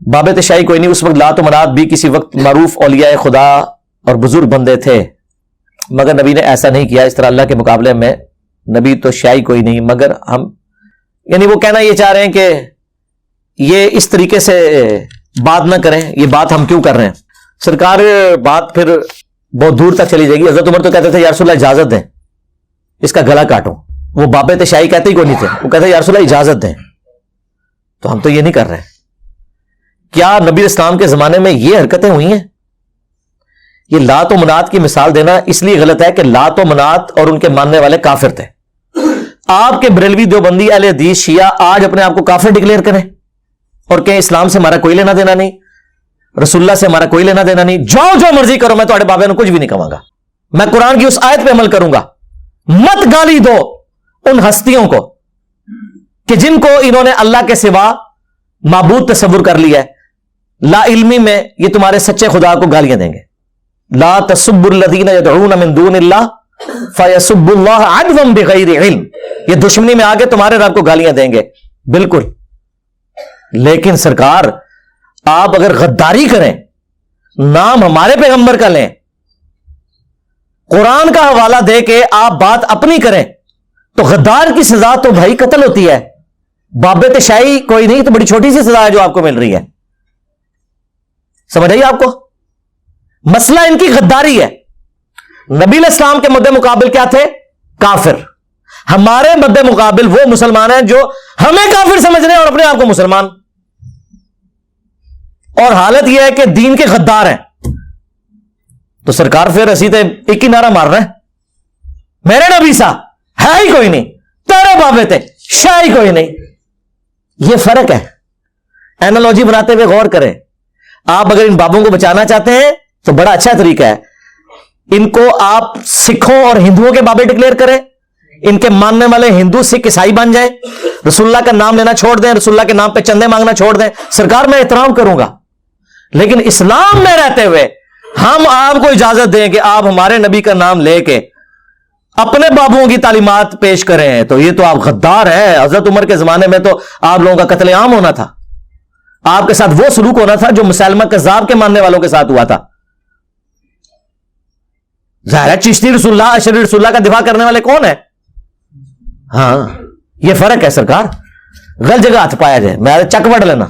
باب تشیع کوئی نہیں. اس وقت لات و منات بھی کسی وقت معروف اولیاء خدا اور بزرگ بندے تھے، مگر نبی نے ایسا نہیں کیا. اس طرح اللہ کے مقابلے میں نبی تو شیعی کوئی نہیں. مگر ہم یعنی وہ کہنا یہ چاہ رہے ہیں کہ یہ اس طریقے سے بات نہ کریں. یہ بات ہم کیوں کر رہے ہیں؟ سرکار بات پھر بہت دور تک چلی جائے گی. حضرت عمر تو کہتے تھے یا رسول اللہ اجازت دیں اس کا گلا کاٹوں. وہ باب تشیع کہتے ہی کوئی نہیں تھے، وہ کہتے یا رسول اللہ اجازت دیں. تو ہم تو یہ نہیں کر رہے. کیا نبی اسلام کے زمانے میں یہ حرکتیں ہوئی ہیں؟ یہ لات و منات کی مثال دینا اس لیے غلط ہے کہ لات و منات اور ان کے ماننے والے کافر تھے. آپ کے بریلوی دیوبندی اہل حدیث شیعہ آج اپنے آپ کو کافر ڈکلیئر کریں اور کہیں اسلام سے ہمارا کوئی لینا دینا نہیں، رسول اللہ سے ہمارا کوئی لینا دینا نہیں، جو مرضی کرو، میں تمہارے بابے نے کچھ بھی نہیں کہوں گا، میں قرآن کی اس آیت پہ عمل کروں گا. مت گالی دو ان ہستیوں کو کہ جن کو انہوں نے اللہ کے سوا معبود تصور کر لیا ہے. لا علمی میں یہ تمہارے سچے خدا کو گالیاں دیں گے. لا تسبوا الذین یدعون من دون اللہ فیسبوا اللہ عدوا بغیر علم. یہ دشمنی میں آگے تمہارے رب کو گالیاں دیں گے. بالکل. لیکن سرکار آپ اگر غداری کریں، نام ہمارے پیغمبر کا لیں، قرآن کا حوالہ دے کے آپ بات اپنی کریں، تو غدار کی سزا تو بھائی قتل ہوتی ہے. باب تشیع کوئی نہیں، تو بڑی چھوٹی سی سزا ہے جو آپ کو مل رہی ہے. سمجھ آئیے آپ کو؟ مسئلہ ان کی غداری ہے. نبی علیہ السلام کے مد مقابل کیا تھے؟ کافر. ہمارے مد مقابل وہ مسلمان ہیں جو ہمیں کافر سمجھ رہے ہیں اور اپنے آپ کو مسلمان. اور حالت یہ ہے کہ دین کے غدار ہیں. تو سرکار پھر اسی تے ایک ہی نعرہ مار رہے ہیں، میرے نبی سا ہے ہی کوئی نہیں، تیرے بابے تے شاہی کوئی نہیں. یہ فرق ہے. اینالوجی بناتے ہوئے غور کریں. آپ اگر ان بابوں کو بچانا چاہتے ہیں تو بڑا اچھا طریقہ ہے، ان کو آپ سکھوں اور ہندوؤں کے بابے ڈکلیئر کریں، ان کے ماننے والے ہندو سکھ عیسائی بن جائیں، رسول اللہ کا نام لینا چھوڑ دیں، رسول اللہ کے نام پہ چندے مانگنا چھوڑ دیں. سرکار میں احترام کروں گا، لیکن اسلام میں رہتے ہوئے ہم آپ کو اجازت دیں کہ آپ ہمارے نبی کا نام لے کے اپنے بابوں کی تعلیمات پیش کریں، تو یہ تو آپ غدار ہیں. حضرت عمر کے زمانے میں تو آپ لوگوں کا قتل عام ہونا تھا، آپ کے ساتھ وہ سلوک ہونا تھا جو مسلمہ کذاب کے ماننے والوں کے ساتھ ہوا تھا. ظاہر ہے چشتی رسول اللہ، اشعری رسول اللہ کا دفاع کرنے والے کون ہیں؟ ہاں یہ فرق ہے. سرکار غلط جگہ ہاتھ پایا جائے، میں چک پڑ لینا.